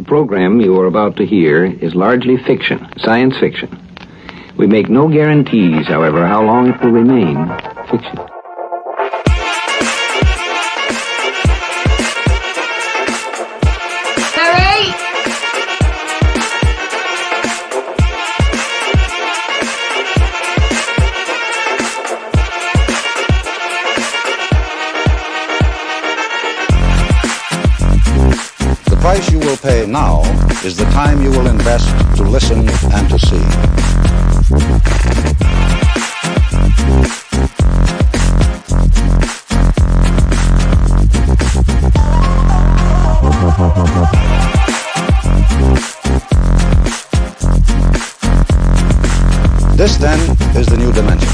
The program you are about to hear is largely fiction, science fiction. We make no guarantees, however, how long it will remain fiction. The price you will pay now is the time you will invest to listen and to see. This, then, is the new dimension.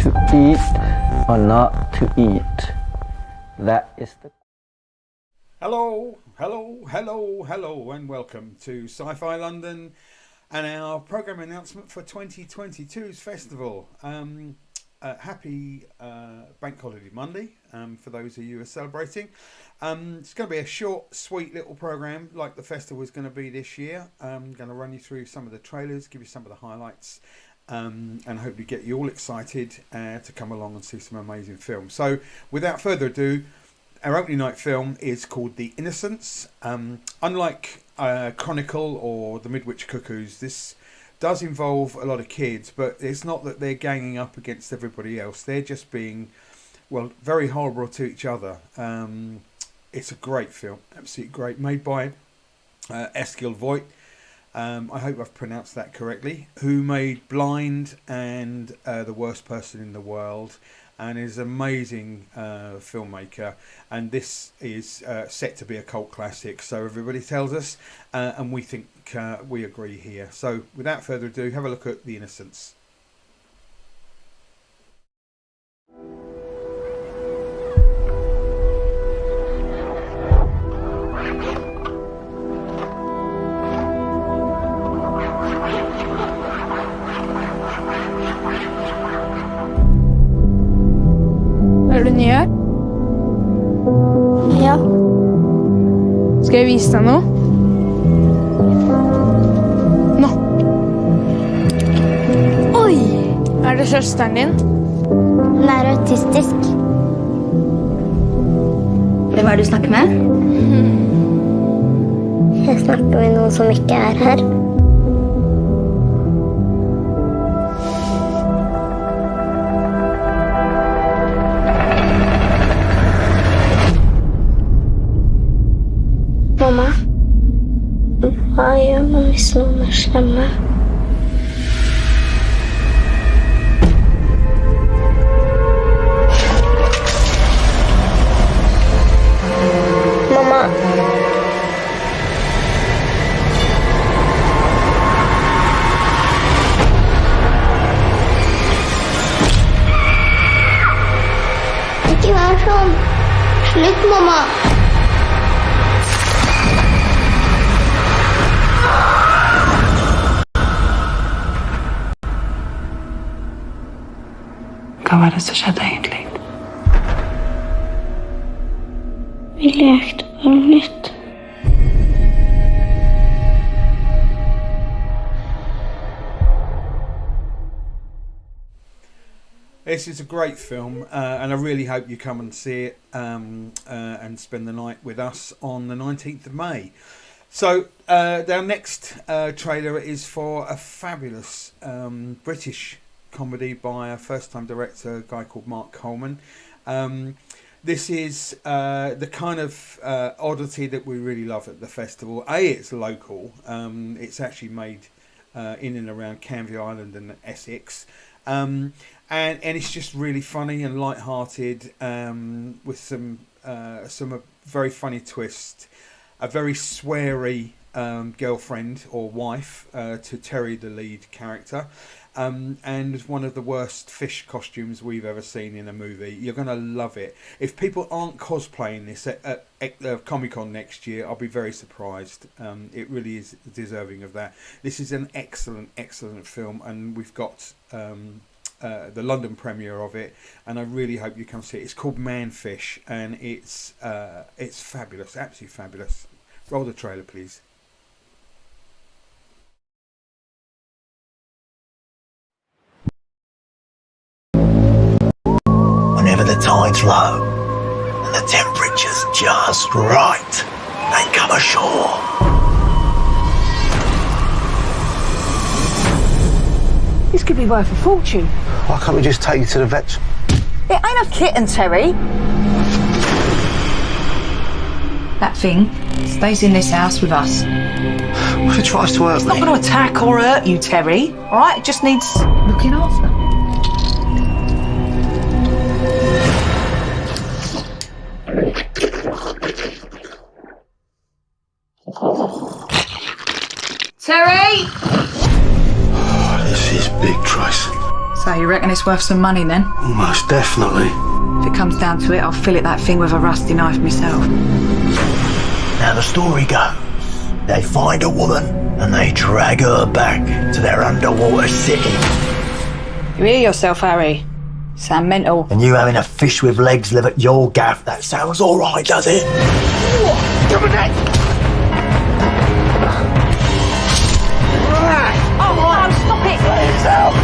To eat or not to eat, that is the... Hello, and welcome to Sci-Fi London and our programme announcement for 2022's festival. Happy Bank Holiday Monday for those of you who are celebrating. It's going to be a short, sweet little programme like the festival is going to be this year. I'm going to run you through some of the trailers, give you some of the highlights, and hopefully get you all excited to come along and see some amazing films. So without further ado, our opening night film is called The Innocents. Unlike Chronicle or The Midwich Cuckoos, this does involve a lot of kids, but it's not that they're ganging up against everybody else. They're just being, well, very horrible to each other. It's a great film, absolutely great, made by Eskil Voigt. I hope I've pronounced that correctly, who made Blind and The Worst Person in the World, and is an amazing filmmaker. And this is set to be a cult classic, so everybody tells us, and we think we agree here. So without further ado, have a look at The Innocents. Hva er det du gjør? Ja. Skal jeg vise deg noe? Nå. Oi! Er det søsteren din? Hun er autistisk. Hvem er det du snakker med? Jeg snakker med noen som ikke er her. Mamma, hva gjør man hvis noen er slemme? Mamma. Ikke vær sånn. Slutt, mamma. Hva var det som skjedde egentlig? Vi lekte bare litt. This is a great film, and I really hope you come and see it and spend the night with us on the 19th of May. So our next trailer is for a fabulous British comedy by a first-time director, a guy called Mark Coleman. This is the kind of oddity that we really love at the festival. It's local. It's actually made in and around Canvey Island and Essex. And it's just really funny and light-hearted, with some very funny twist. A very sweary girlfriend or wife to Terry, the lead character. and one of the worst fish costumes we've ever seen in a movie. You're going to love it. If people aren't cosplaying this at Comic-Con next year, I'll be very surprised. It really is deserving of that. This is an excellent, excellent film, and we've got the London premiere of it, and I really hope you come see it. It's called Manfish, and it's fabulous, absolutely fabulous. Roll the trailer, please. Whenever the tide's low and the temperature's just right, they come ashore. This could be worth a fortune. Why can't we just take you to the vets? It ain't a kitten, Terry. That thing stays in this house with us. What if it tries to hurt me? It's not going to attack or hurt you, Terry. All right? It just needs looking after. Terry! This is big, Trace. So you reckon it's worth some money then? Most definitely. If it comes down to it, I'll fillet that thing with a rusty knife myself. Now the story goes, they find a woman and they drag her back to their underwater city. You hear yourself, Harry? Sound mental. And you having a fish with legs live at your gaff, that sounds alright, does it? Come on, then. Oh, stop it! Please help me!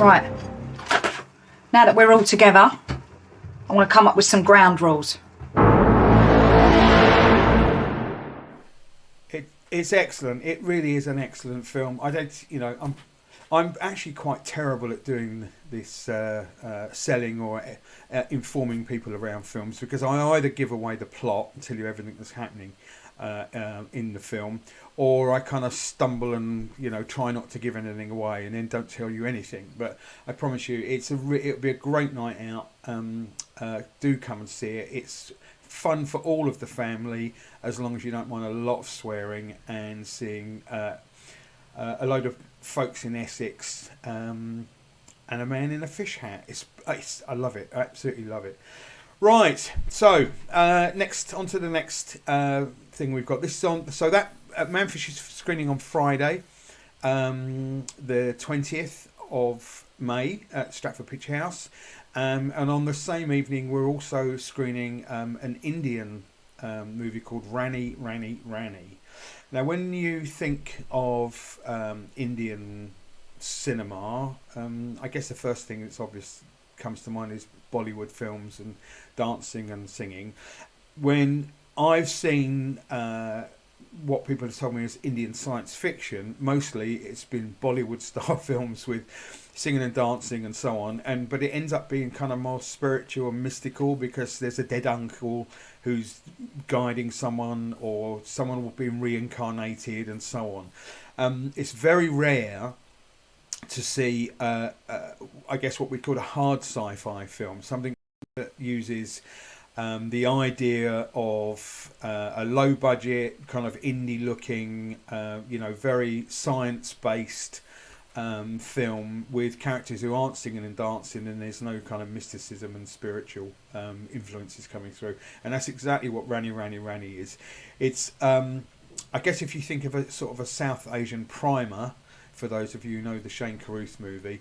Right. Now that we're all together, I want to come up with some ground rules. It's excellent. It really is an excellent film. I'm actually quite terrible at doing this selling or informing people around films, because I either give away the plot and tell you everything that's happening in the film, or I kind of stumble and try not to give anything away and then don't tell you anything. But I promise you, it'll be a great night out. Do come and see it. It's fun for all of the family, as long as you don't mind a lot of swearing and seeing a load of folks in Essex and a man in a fish hat. I love it. I absolutely love it. Right, so next on to the next thing we've got. This is on. So that Manfish is screening on Friday, the 20th of May at Stratford Picture House. And on the same evening, we're also screening an Indian movie called Rani, Rani, Rani. Now, when you think of Indian cinema, I guess the first thing that's obvious comes to mind is Bollywood films and dancing and singing. When I've seen what people have told me is Indian science fiction, mostly it's been Bollywood style films with singing and dancing and so on, but it ends up being kind of more spiritual and mystical, because there's a dead uncle who's guiding someone, or someone will be reincarnated and so on. It's very rare to see I guess what we call a hard sci-fi film, something that uses the idea of a low budget, kind of indie looking, very science based film with characters who aren't singing and dancing, and there's no kind of mysticism and spiritual influences coming through. And that's exactly what Rani, Rani, Rani is. It's I guess if you think of a sort of a South Asian primer, for those of you who know the Shane Carruth movie,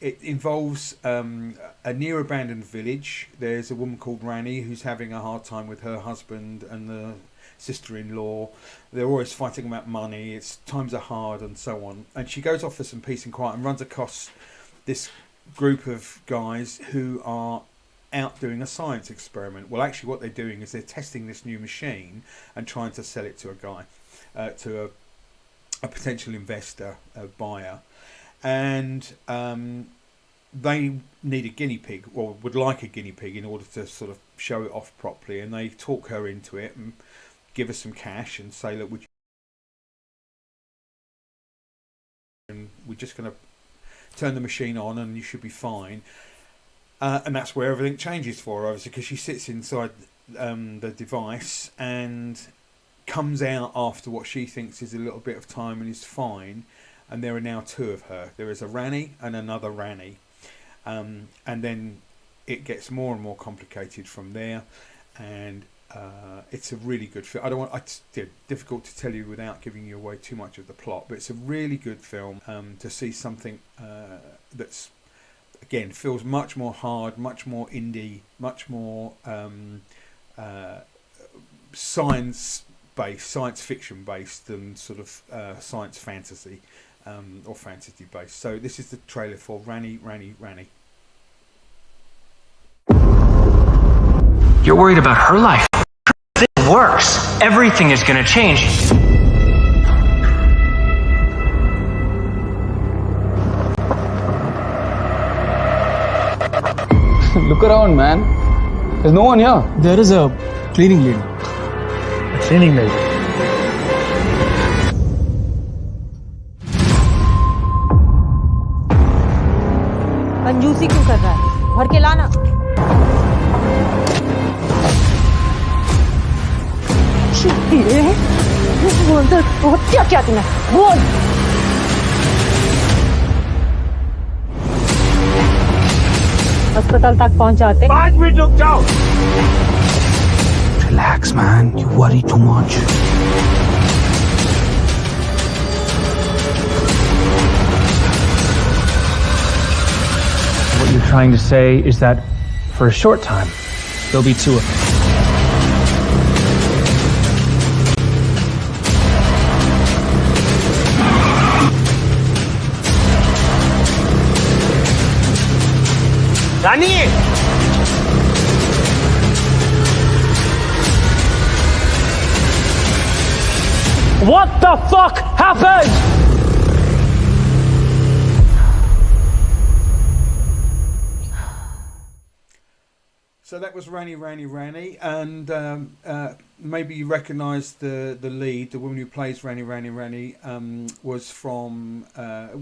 it involves a near abandoned village. There's a woman called Rani who's having a hard time with her husband and the sister-in-law. They're always fighting about money. Times are hard and so on. And she goes off for some peace and quiet and runs across this group of guys who are out doing a science experiment. Well, actually what they're doing is they're testing this new machine and trying to sell it to a guy, to a potential investor, a buyer. And they need a guinea pig, or would like a guinea pig, in order to sort of show it off properly. And they talk her into it and give her some cash and say, look, we're just going to turn the machine on and you should be fine. And that's where everything changes for her, obviously, because she sits inside the device and comes out after what she thinks is a little bit of time and is fine. And there are now two of her. There is a Rani and another Rani. And then it gets more and more complicated from there. And it's a really good film. I don't want. It's difficult to tell you without giving you away too much of the plot, but it's a really good film to see something that's, again, feels much more hard, much more indie, much more science fiction based than sort of science fantasy or fantasy based. So this is the trailer for Rani. You're worried about her life. If it works, everything is going to change. Look around, man. There's no one here. There is a cleaning lady. A cleaning lady. कंजूसी क्यों कर रहा है? भर के लाना। बोल दो, बहुत क्या क्या तूने? बोल। अस्पताल तक पहुंचाते। 5 मिनट रुक जाओ। Relax, man. You worry too much. What you're trying to say is that for a short time, there'll be two of them. Rani! What the fuck happened? So that was Rani, and maybe you recognise the lead, the woman who plays Rani, was from,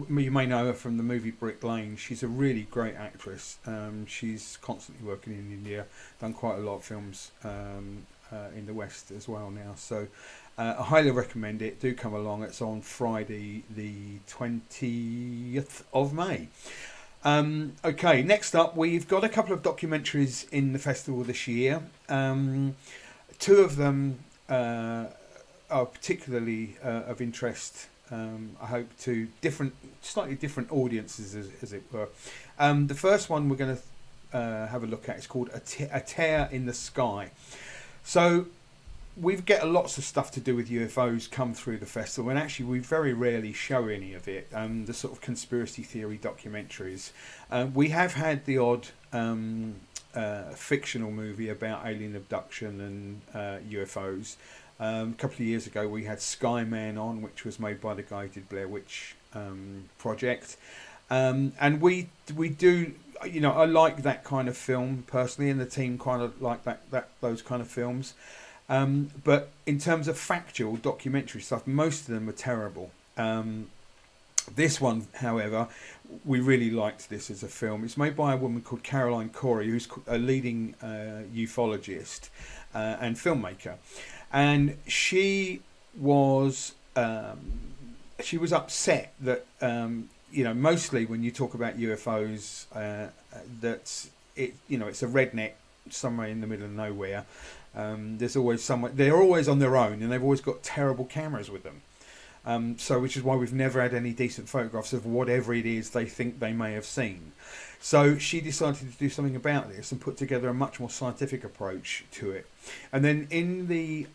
you may know her from the movie Brick Lane. She's a really great actress. She's constantly working in India, done quite a lot of films in the West as well now. So I highly recommend it. Do come along. It's on Friday the 20th of May. Okay, next up we've got a couple of documentaries in the festival this year. Two of them are particularly of interest, I hope, to slightly different audiences, as it were. The first one we're going to have a look at is called A Tear in the Sky. So we get lots of stuff to do with UFOs come through the festival, and actually we very rarely show any of it, the sort of conspiracy theory documentaries. We have had the odd fictional movie about alien abduction and UFOs. A couple of years ago we had Skyman on, which was made by the guy who did Blair Witch Project. And we do, you know, I like that kind of film personally, and the team kind of like those kind of films. But in terms of factual documentary stuff, most of them are terrible. This one, however, we really liked this as a film. It's made by a woman called Caroline Corey, who's a leading ufologist and filmmaker. And she was upset that, you know, mostly when you talk about UFOs, that it's a redneck somewhere in the middle of nowhere. There's always someone. They're always on their own, and they've always got terrible cameras with them. So, which is why we've never had any decent photographs of whatever it is they think they may have seen. So she decided to do something about this and put together a much more scientific approach to it. And then in the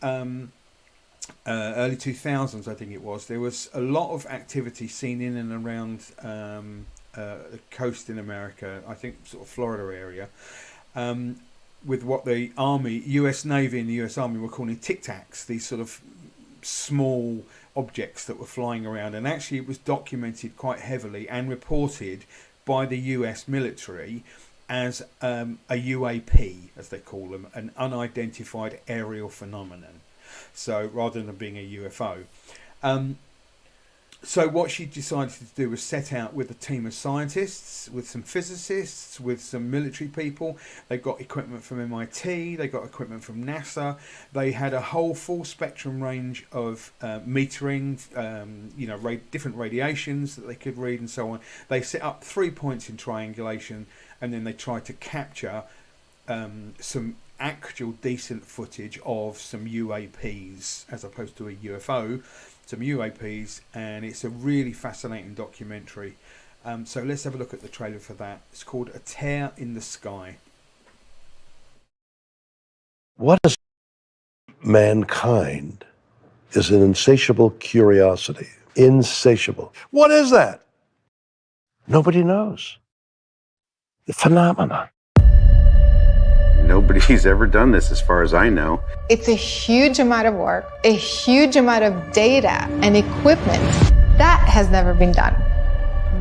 early 2000s, I think it was, there was a lot of activity seen in and around the coast in America, I think sort of Florida area, with what the Army, US Navy and the US Army were calling Tic Tacs, these sort of small objects that were flying around. And actually it was documented quite heavily and reported by the US military as a UAP, as they call them, an unidentified aerial phenomenon. So rather than being a UFO. So what she decided to do was set out with a team of scientists, with some physicists, with some military people. They got equipment from MIT, they got equipment from NASA. They had a whole full spectrum range of metering, different radiations that they could read and so on. They set up 3 points in triangulation, and then they tried to capture some actual decent footage of some UAPs as opposed to a UFO. Some UAPs, and it's a really fascinating documentary. So let's have a look at the trailer for that. It's called A Tear in the Sky. What is mankind is an insatiable curiosity. Insatiable. What is that? Nobody knows. The phenomenon. Nobody's ever done this as far as I know. It's a huge amount of work, a huge amount of data and equipment. That has never been done.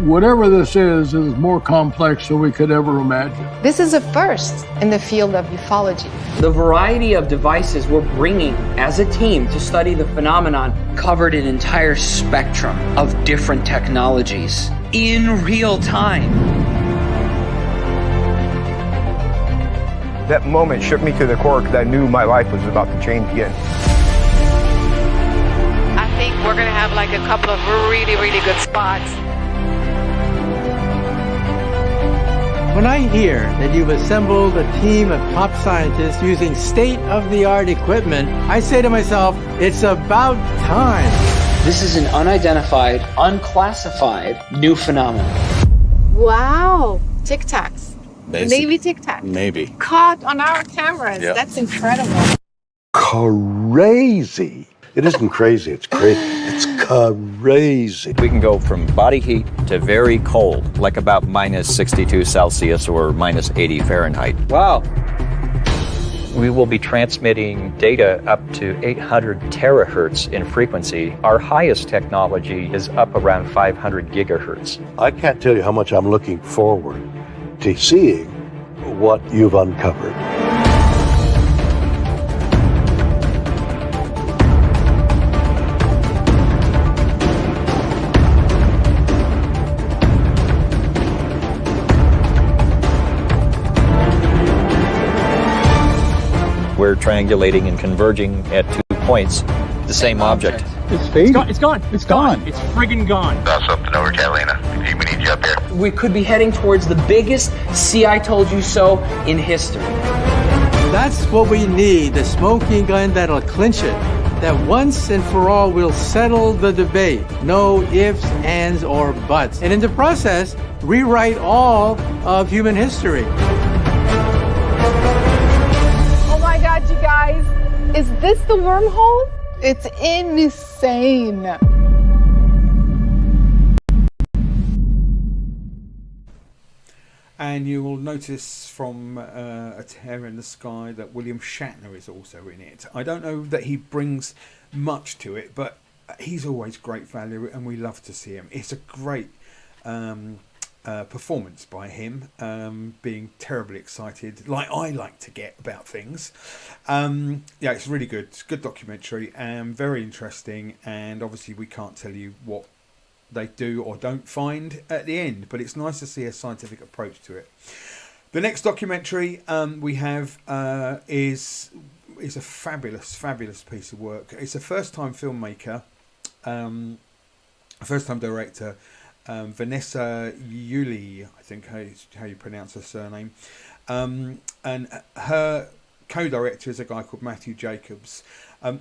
Whatever this is more complex than we could ever imagine. This is a first in the field of ufology. The variety of devices we're bringing as a team to study the phenomenon covered an entire spectrum of different technologies in real time. That moment shook me to the core because I knew my life was about to change again. I think we're going to have like a couple of really, really good spots. When I hear that you've assembled a team of top scientists using state-of-the-art equipment, I say to myself, it's about time. This is an unidentified, unclassified new phenomenon. Wow, Tic Tacs. Navy Tic Tac. Maybe. Caught on our cameras. Yep. That's incredible. Crazy. It isn't crazy, it's crazy. It's crazy. We can go from body heat to very cold, like about minus 62 Celsius or minus 80 Fahrenheit. Wow. We will be transmitting data up to 800 terahertz in frequency. Our highest technology is up around 500 gigahertz. I can't tell you how much I'm looking forward to seeing what you've uncovered. We're triangulating and converging at 2 points, the same object. It's fading. It's gone. It's friggin' gone. Saw something over Catalina. We need you up here. We could be heading towards the biggest "see I told you so" in history. That's what we need, the smoking gun that'll clinch it. That once and for all will settle the debate. No ifs, ands, or buts. And in the process, rewrite all of human history. Oh my God, you guys. Is this the wormhole? It's insane. And you will notice from A Tear in the Sky that William Shatner is also in it. I don't know that he brings much to it, but he's always great value and we love to see him. It's a great performance by him, being terribly excited, like I like to get about things. Yeah, it's really good. It's a good documentary and very interesting, and obviously we can't tell you what they do or don't find at the end, but it's nice to see a scientific approach to it. The next documentary we have is a fabulous piece of work. It's a first-time filmmaker, a first-time director, Vanessa Yuli, I think how you pronounce her surname, and her co-director is a guy called Matthew Jacobs.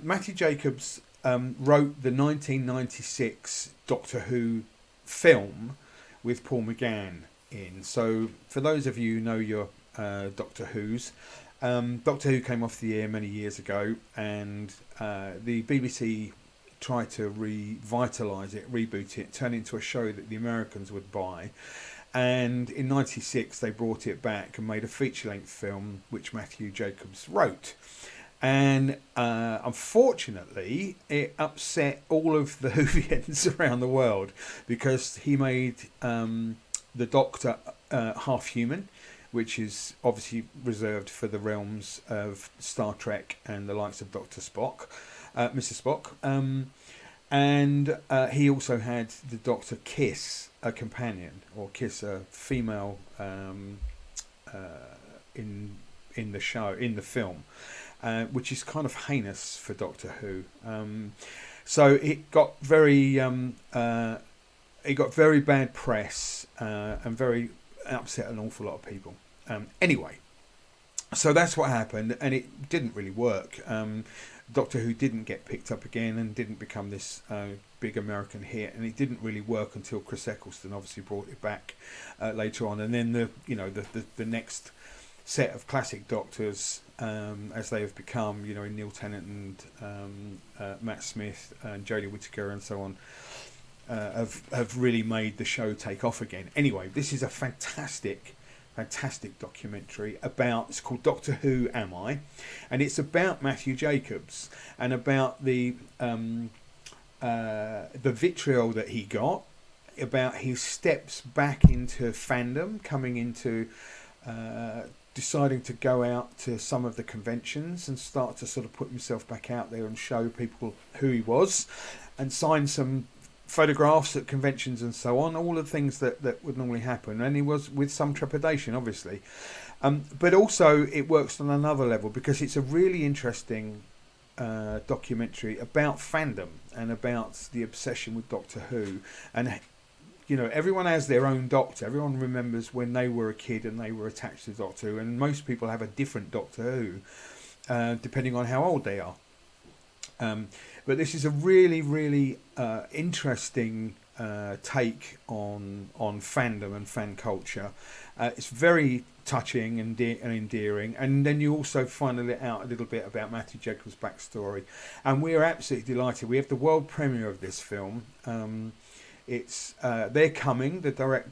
Matthew Jacobs wrote the 1996 Doctor Who film with Paul McGann in. So for those of you who know your Doctor Who's, Doctor Who came off the air many years ago, and the BBC tried to revitalise it, reboot it, turn it into a show that the Americans would buy. And in 96 they brought it back and made a feature-length film which Matthew Jacobs wrote. And unfortunately it upset all of the Whovians around the world, because he made the Doctor half human, which is obviously reserved for the realms of Star Trek and the likes of Dr. Spock, Mr. Spock. And he also had the Doctor kiss a companion, or kiss a female in the show, in the film, which is kind of heinous for Doctor Who. So it got very bad press and very upset an awful lot of people. Anyway, so that's what happened, and it didn't really work. Doctor Who didn't get picked up again and didn't become this big American hit, and it didn't really work until Chris Eccleston obviously brought it back later on, and then the next set of classic Doctors, as they have become, in Neil Tennant and Matt Smith and Jodie Whittaker and so on, have really made the show take off again. Anyway, this is a fantastic documentary it's called Doctor Who Am I? And it's about Matthew Jacobs and about the vitriol that he got, about his steps back into fandom, coming into deciding to go out to some of the conventions and start to sort of put himself back out there and show people who he was, and sign some photographs at conventions and so on, all the things that would normally happen. And he was with some trepidation, obviously, but also it works on another level because it's a really interesting documentary about fandom and about the obsession with Doctor Who. And everyone has their own Doctor. Everyone remembers when they were a kid and they were attached to Doctor Who, and most people have a different Doctor Who depending on how old they are. But this is a really, really interesting take on fandom and fan culture. It's very touching and endearing, and then you also find out a little bit about Matthew Jacobs' backstory, and we're absolutely delighted. We have the world premiere of this film. They're coming.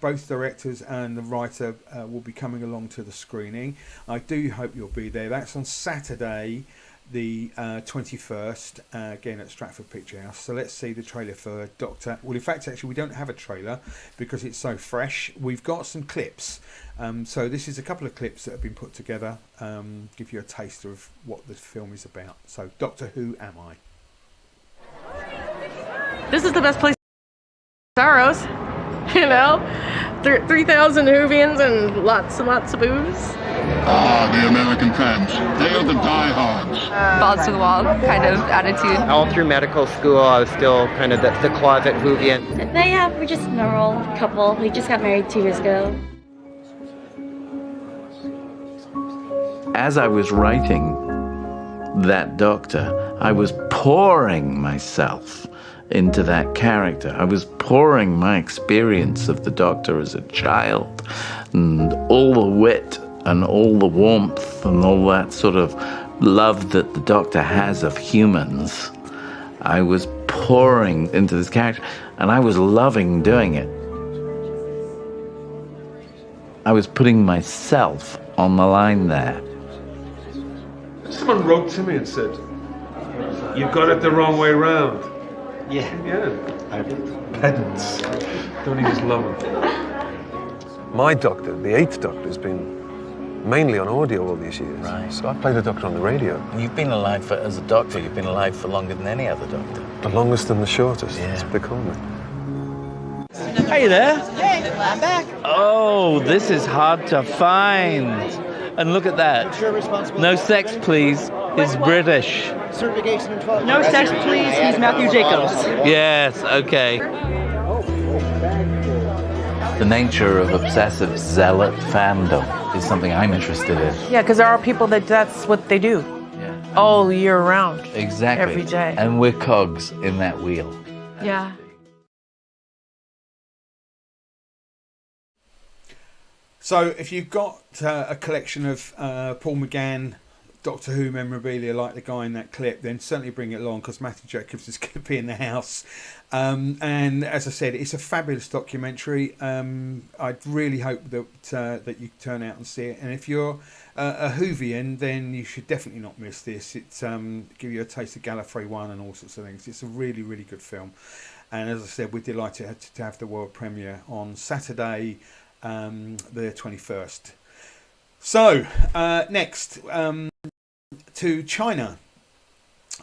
Both directors and the writer will be coming along to the screening. I do hope you'll be there. That's on Saturday, the 21st, again at Stratford Picture House. So let's see the trailer for Doctor. Well, in fact, actually, we don't have a trailer because it's so fresh. We've got some clips. So this is a couple of clips that have been put together, give you a taster of what the film is about. So, Doctor Who Am I? This is the best place. Saros, 3,000 Whovians and lots and lots of booze. The American fans. They are the diehards. Balls to the wall kind of attitude. All through medical school, I was still kind of the closet Whovian. We're just a normal couple. We just got married 2 years ago. As I was writing that Doctor, I was pouring myself into that character. I was pouring my experience of the Doctor as a child, and all the wit and all the warmth and all that sort of love that the Doctor has of humans. I was pouring into this character, and I was loving doing it. I was putting myself on the line there. Someone wrote to me and said, "You got it the wrong way round." Yeah. Pedants. Don't he just love them? My Doctor, the 8th Doctor, has been mainly on audio all these years. Right. So I played the Doctor on the radio. You've been alive as a Doctor, you've been alive for longer than any other Doctor. The longest and the shortest. Yeah. It's become it. Hey there. Hey, I'm back. Oh, this is hard to find. And look at that. No sex, please. He's British. Certification in 12. No sex, please. He's Matthew Jacobs. Yes, okay. The nature of obsessive zealot fandom is something I'm interested in. Yeah, because there are people that's what they do. Yeah. All year round. Exactly. Every day. And we're cogs in that wheel. Yeah. So if you've got a collection of Paul McGann Doctor Who memorabilia like the guy in that clip, then certainly bring it along because Matthew Jacobs is going to be in the house. And as I said, it's a fabulous documentary. I'd really hope that you turn out and see it. And if you're a Whovian, then you should definitely not miss this. It's give you a taste of Gallifrey 1 and all sorts of things. It's a really, really good film. And as I said, we're delighted to have the world premiere on Saturday, the 21st. So, next, to China.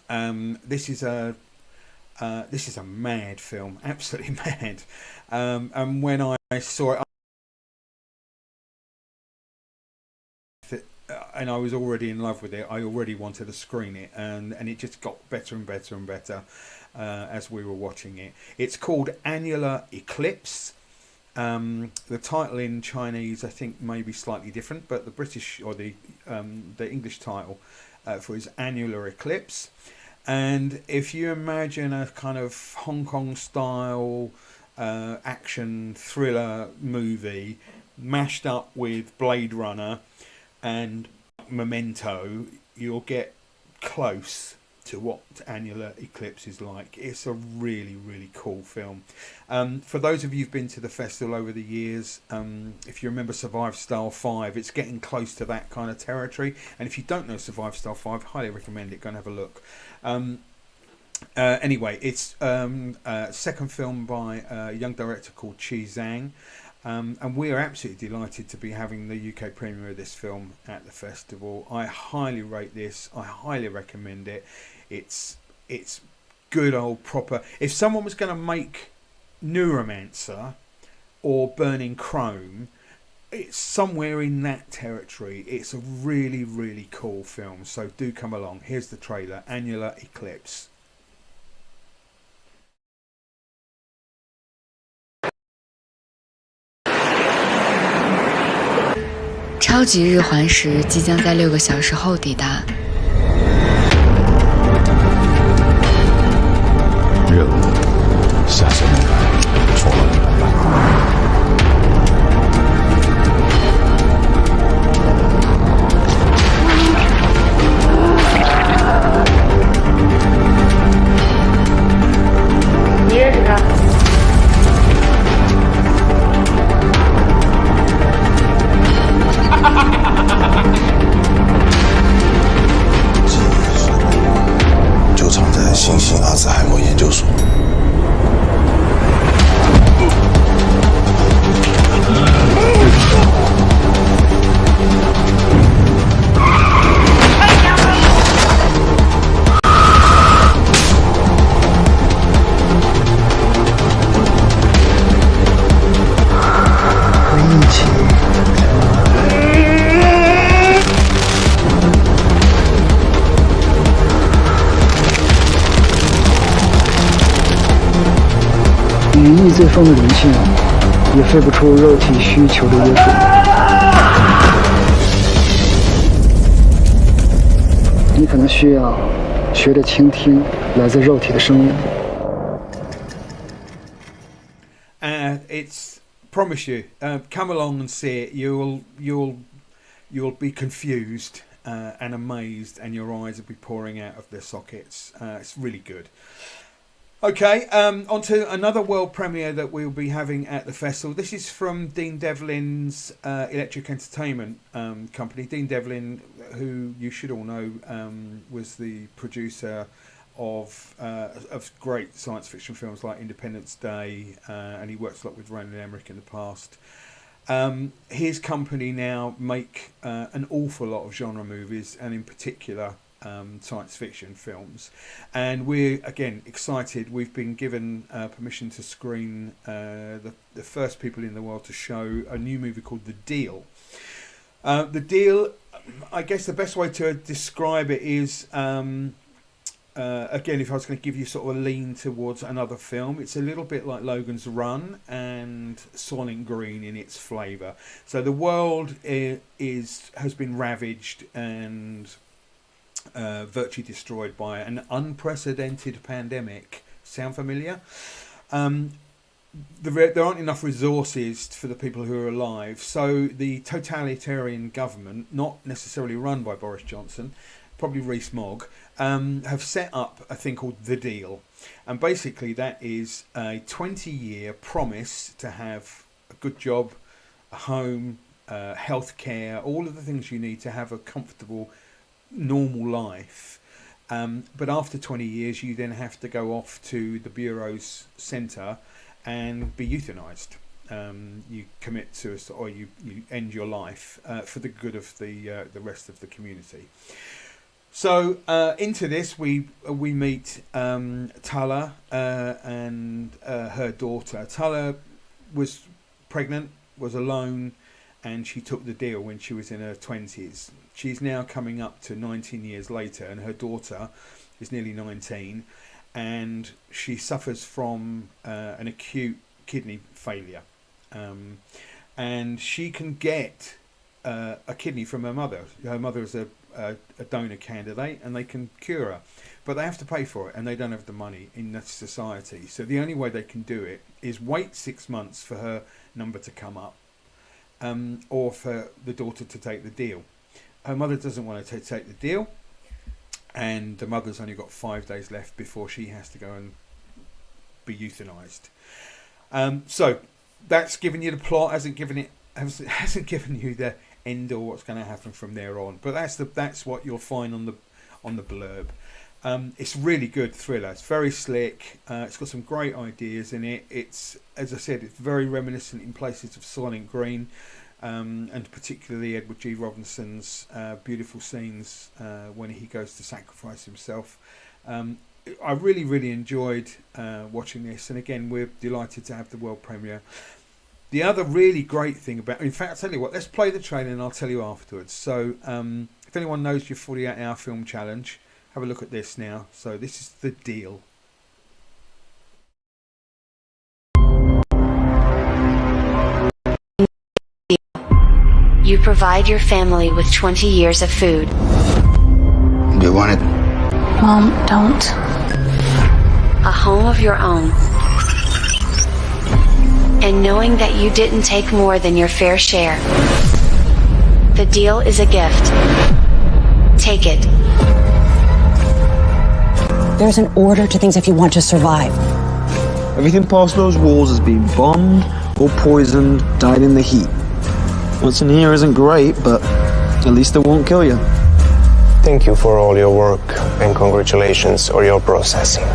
This is a This is a mad film, absolutely mad. And when I saw it, and I was already in love with it, I already wanted to screen it, and it just got better and better and better as we were watching it. It's called Annular Eclipse. The title in Chinese, I think, may be slightly different, but the British or the English title for it is Annular Eclipse. And if you imagine a kind of Hong Kong style action thriller movie mashed up with Blade Runner and Memento, you'll get close to what Annular Eclipse is like. It's a really, really cool film. For those of you who've been to the festival over the years, if you remember Survive Style 5, it's getting close to that kind of territory. And if you don't know Survive Style 5, highly recommend it. Go and have a look. Anyway, it's a second film by a young director called Chi Zhang. And we are absolutely delighted to be having the UK premiere of this film at the festival. I highly rate this. I highly recommend it. It's good old proper. If someone was going to make Neuromancer or Burning Chrome, it's somewhere in that territory. It's a really, really cool film. So do come along. Here's the trailer, Annular Eclipse. 超级日环食即将在6个小时后抵达。任务下线门槛冲了100万。 你认识他？ 就藏在新兴阿兹海默研究所。和一起。 羽翼最丰的灵性，也费不出肉体需求的约束。你可能需要学着倾听来自肉体的声音。It's promise you, come along and see it. You'll be confused and amazed, and your eyes will be pouring out of their sockets. It's really good. Okay, on to another world premiere that we'll be having at the festival. This is from Dean Devlin's Electric Entertainment company. Dean Devlin, who you should all know, was the producer of great science fiction films like Independence Day, and he works a lot with Roland Emmerich in the past. His company now make an awful lot of genre movies, and in particular science fiction films, and we're again excited. We've been given permission to screen the first people in the world to show a new movie called The Deal. The Deal, I guess the best way to describe it is again, if I was going to give you sort of a lean towards another film, it's a little bit like Logan's Run and Soylent Green in its flavour. So the world has been ravaged and virtually destroyed by an unprecedented pandemic. Sound familiar? There aren't enough resources for the people who are alive, so the totalitarian government, not necessarily run by Boris Johnson, probably Rees-Mogg, have set up a thing called The Deal, and basically that is a 20-year promise to have a good job, a home, healthcare, all of the things you need to have a comfortable normal life, but after 20 years you then have to go off to the Bureau's centre and be euthanized. You commit suicide, or you end your life for the good of the rest of the community. So into this, we meet Tala and her daughter. Tala was pregnant, was alone, and she took the deal when she was in her 20s. She's now coming up to 19 years later, and her daughter is nearly 19, and she suffers from an acute kidney failure. And she can get a kidney from her mother. Her mother is a donor candidate, and they can cure her, but they have to pay for it, and they don't have the money in that society. So the only way they can do it is wait 6 months for her number to come up, or for the daughter to take the deal. Her mother doesn't want to take the deal, and the mother's only got 5 days left before she has to go and be euthanized. So that's given you the plot. Hasn't given you the end or what's going to happen from there on. But that's what you'll find on the blurb. It's a really good thriller. It's very slick. It's got some great ideas in it. It's, as I said, it's very reminiscent in places of Silent Green, and particularly Edward G. Robinson's beautiful scenes when he goes to sacrifice himself. I really enjoyed watching this, and again, we're delighted to have the world premiere. The other really great thing about, in fact, I'll tell you what, let's play the trailer and I'll tell you afterwards. So if anyone knows your 48-hour film challenge, have a look at this now. So this is The Deal. You provide your family with 20 years of food. Do you want it? Mom, don't. A home of your own. And knowing that you didn't take more than your fair share. The deal is a gift. Take it. There's an order to things if you want to survive. Everything past those walls has been bombed or poisoned, died in the heat. What's in here isn't great, but at least it won't kill you. Thank you for all your work, and congratulations on your processing.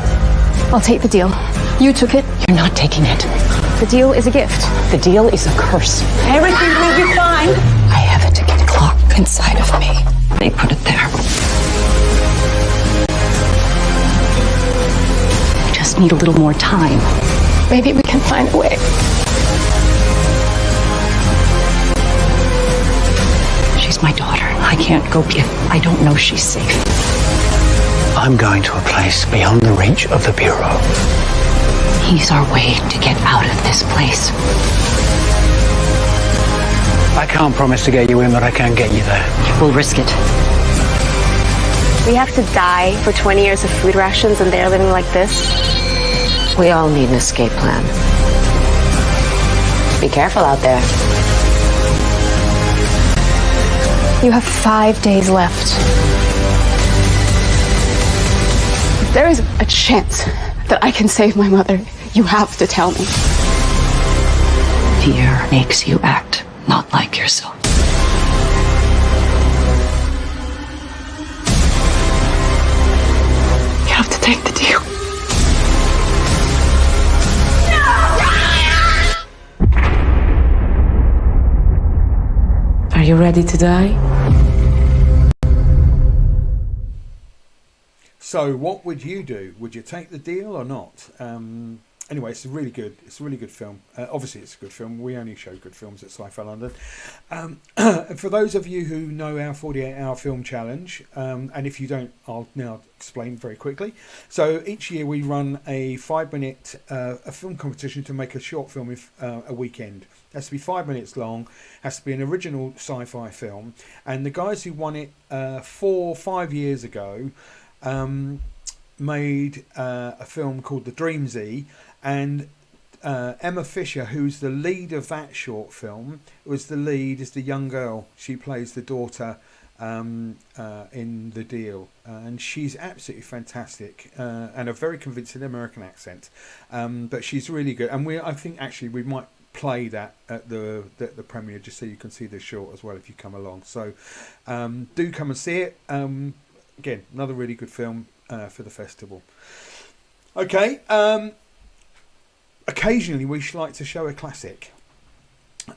I'll take the deal. You took it. You're not taking it. The deal is a gift. The deal is a curse. Everything will be fine. I have a ticking clock inside of me. They put it there. I just need a little more time. Maybe we can find a way. She's my daughter. I can't go if I don't know she's safe. I'm going to a place beyond the reach of the Bureau. He's our way to get out of this place. I can't promise to get you in, but I can get you there. We'll risk it. We have to die for 20 years of food rations and they're living like this? We all need an escape plan. Be careful out there. You have 5 days left. If there is a chance that I can save my mother, you have to tell me. Fear makes you act not like yourself. You have to take the deal. Are you ready to die? So what would you do? Would you take the deal or not? Anyway, it's a really good film. Obviously, it's a good film. We only show good films at Sci-Fi London. And for those of you who know our 48-hour film challenge, and if you don't, I'll now explain very quickly. So each year we run a 5-minute a film competition to make a short film with a weekend. It has to be 5 minutes long. Has to be an original sci-fi film. And the guys who won it 5 years ago made a film called The Dreamsy, and Emma Fisher, who's the lead of that short film, is the young girl. She plays the daughter in The Deal, and she's absolutely fantastic, and a very convincing American accent, but she's really good. And I think actually we might play that at the premiere, just so you can see the short as well if you come along. So do come and see it. Again, another really good film for the festival. Okay, occasionally we like to show a classic,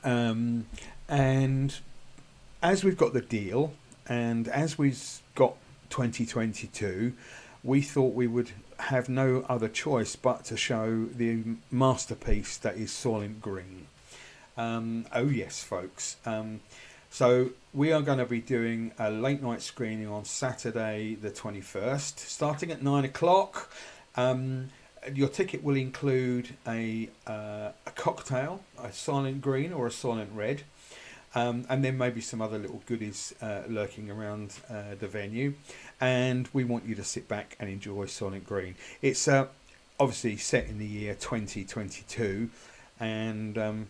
and as we've got The Deal, and as we've got 2022, we thought we would have no other choice but to show the masterpiece that is Soylent Green. Oh yes, folks. So we are going to be doing a late night screening on Saturday the 21st, starting at 9 o'clock. Your ticket will include a cocktail, a Soylent Green or a Soylent Red, and then maybe some other little goodies lurking around the venue. And we want you to sit back and enjoy Soylent Green. It's obviously set in the year 2022, and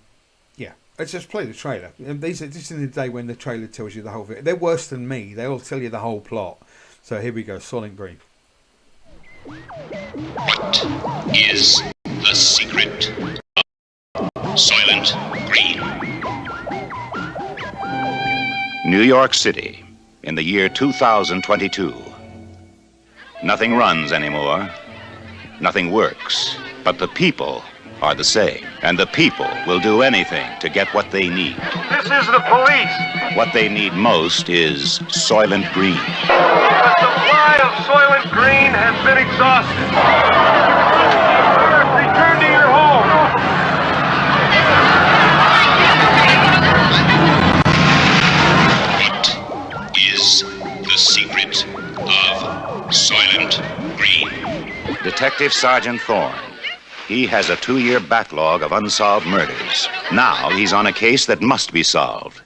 yeah, let's just play the trailer. This is in the day when the trailer tells you the whole video. They're worse than me. They'll tell you the whole plot. So here we go, Soylent Green. What is the secret of Soylent Green? New York City in the year 2022. Nothing runs anymore. Nothing works. But the people are the same. And the people will do anything to get what they need. This is the police. What they need most is Soylent Green. The supply of Soylent Green has been exhausted. Return to your home. What is the secret of Soylent Green? Detective Sergeant Thorne. He has a 2-year backlog of unsolved murders. Now he's on a case that must be solved.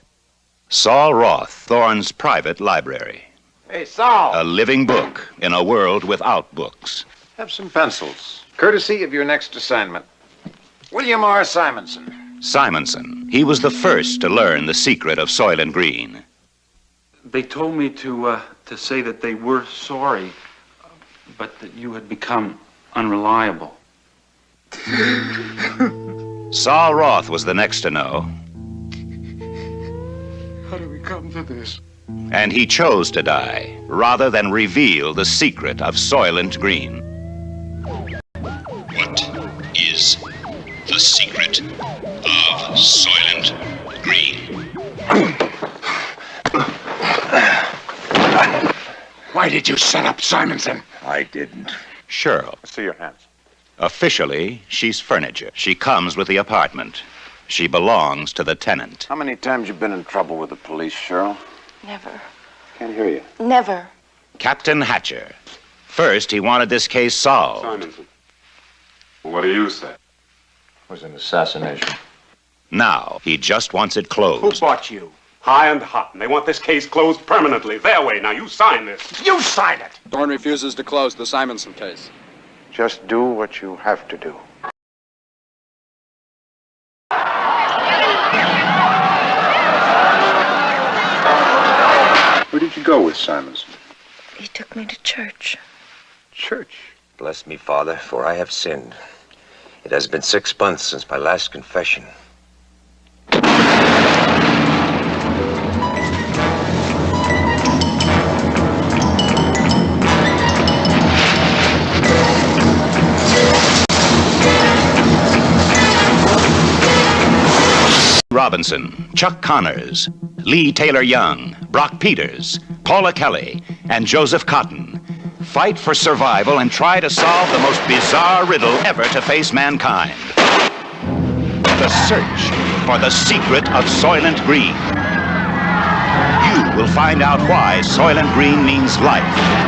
Saul Roth, Thorne's private library. Hey, Saul. A living book in a world without books. Have some pencils, courtesy of your next assignment. William R. Simonson. Simonson. He was the first to learn the secret of Soylent Green. They told me to say that they were sorry, but that you had become unreliable. Saul Roth was the next to know. How do we come to this? And he chose to die rather than reveal the secret of Soylent Green. What is the secret of Soylent Green? Why did you set up Simonson? I didn't. Cheryl. See your hands. Officially, she's furniture. She comes with the apartment. She belongs to the tenant. How many times you been in trouble with the police, Cheryl? Never. Can't hear you. Never. Captain Hatcher. First, he wanted this case solved. Simonson. What do you say? It was an assassination. Now, he just wants it closed. Who bought you? High and hot, and they want this case closed permanently. Their way. Now, you sign this. You sign it! Thorne refuses to close the Simonson case. Just do what you have to do. Where did you go with Simonson? He took me to church. Church? Bless me, Father, for I have sinned. It has been 6 months since my last confession. Robinson, Chuck Connors, Lee Taylor Young, Brock Peters, Paula Kelly, and Joseph Cotton fight for survival and try to solve the most bizarre riddle ever to face mankind. The search for the secret of Soylent Green. You will find out why Soylent Green means life.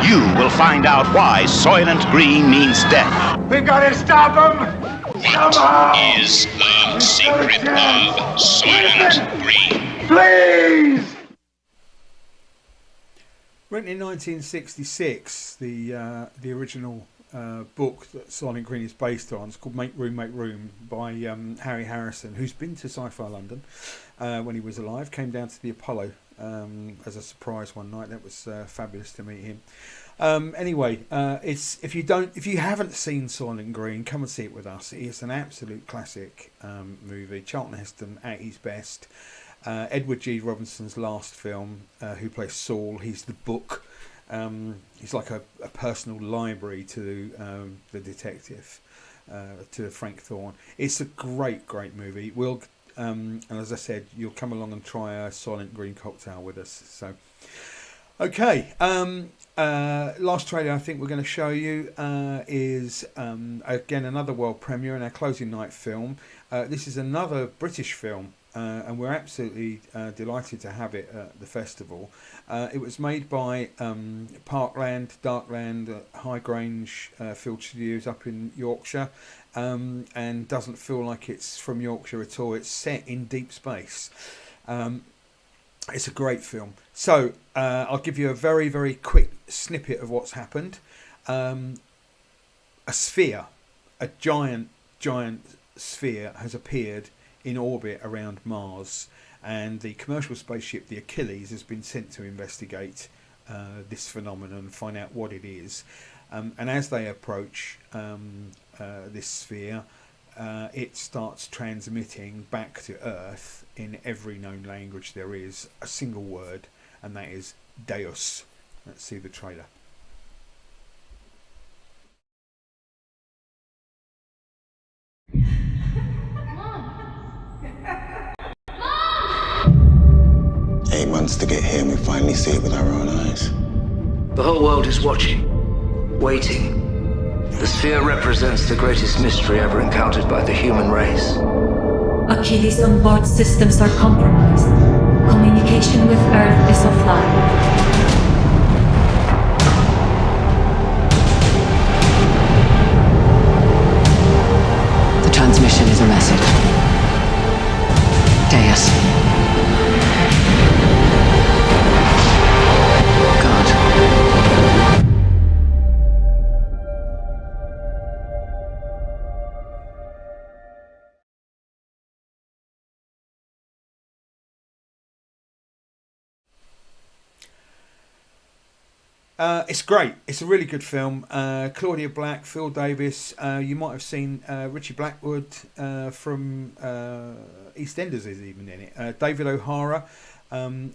You will find out why Soylent Green means death. We've got to stop them! What is the secret of Soylent Green? Please! Written in 1966, the original book that Soylent Green is based on, it's called Make Room by Harry Harrison, who's been to Sci-Fi London when he was alive. Came down to the Apollo as a surprise one night. That was fabulous to meet him. Anyway, it's if you haven't seen Soylent Green, come and see it with us. It's an absolute classic movie. Charlton Heston at his best. Edward G. Robinson's last film, who plays Saul. He's the book. He's like a personal library to the detective, to Frank Thorne. It's a great movie. We'll and as I said, you'll come along and try a Soylent Green cocktail with us. So, Okay, last trailer I think we're going to show you is again another world premiere and our closing night film. This is another British film, and we're absolutely delighted to have it at the festival. It was made by Parkland, Darkland, High Grange Field Studios up in Yorkshire, and doesn't feel like it's from Yorkshire at all. It's set in deep space. It's a great film. So I'll give you a very, very quick snippet of what's happened. A sphere, a giant sphere has appeared in orbit around Mars, and the commercial spaceship, the Achilles, has been sent to investigate this phenomenon and find out what it is. And as they approach this sphere, it starts transmitting back to Earth in every known language there is a single word, and that is Deus. Let's see the trailer. Mom! 8 months to get here, and we finally see it with our own eyes. The whole world is watching, waiting. The sphere represents the greatest mystery ever encountered by the human race. Achilles onboard systems are compromised. Communication with Earth is offline. The transmission is a message. Deus. God. It's great. It's a really good film. Claudia Black, Phil Davis. You might have seen Richie Blackwood from EastEnders is even in it. David O'Hara.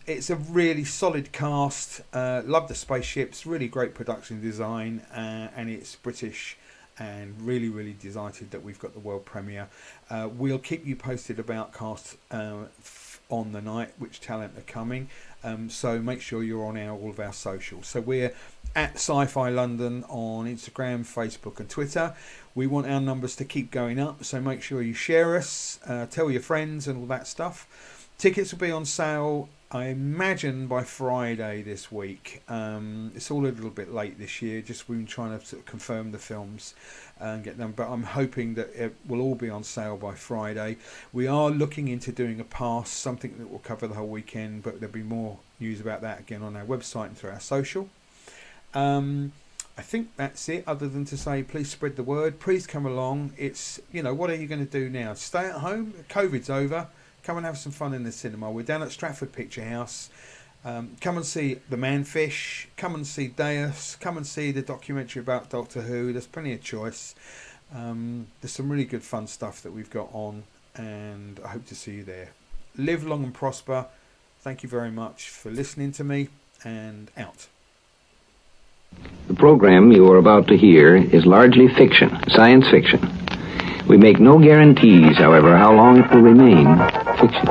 It's a really solid cast. Love the spaceships. Really great production design, and it's British. And really, really delighted that we've got the world premiere. We'll keep you posted about cast on the night, which talent are coming. So make sure you're on all of our socials. So we're at Sci-Fi London on Instagram, Facebook and Twitter. We want our numbers to keep going up, so make sure you share us, tell your friends and all that stuff. Tickets will be on sale, I imagine, by Friday this week. It's all a little bit late this year, just we've been trying to sort of confirm the films and get them, but I'm hoping that it will all be on sale by Friday. We are looking into doing a pass, something that will cover the whole weekend, but there'll be more news about that again on our website and through our social. I think that's it, other than to say please spread the word, please come along. It's, you know, what are you going to do now? Stay at home, COVID's over. Come and have some fun in the cinema. We're down at Stratford Picture House. Come and see The Manfish. Come and see Deus. Come and see the documentary about Doctor Who. There's plenty of choice. There's some really good fun stuff that we've got on, and I hope to see you there. Live long and prosper. Thank you very much for listening to me, and out. The program you are about to hear is largely fiction, science fiction. We make no guarantees, however, how long it will remain fiction.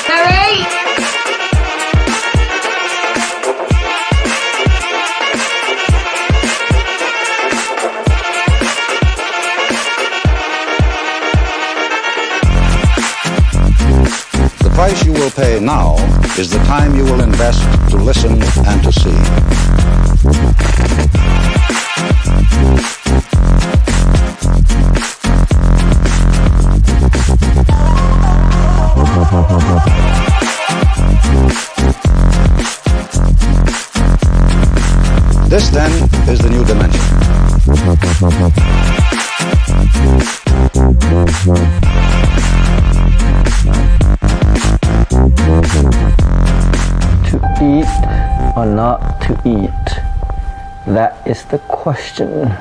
Harry! The price you will pay now is the time you will invest to listen and to see. This, then, is the new dimension. To eat or not to eat? That is the question.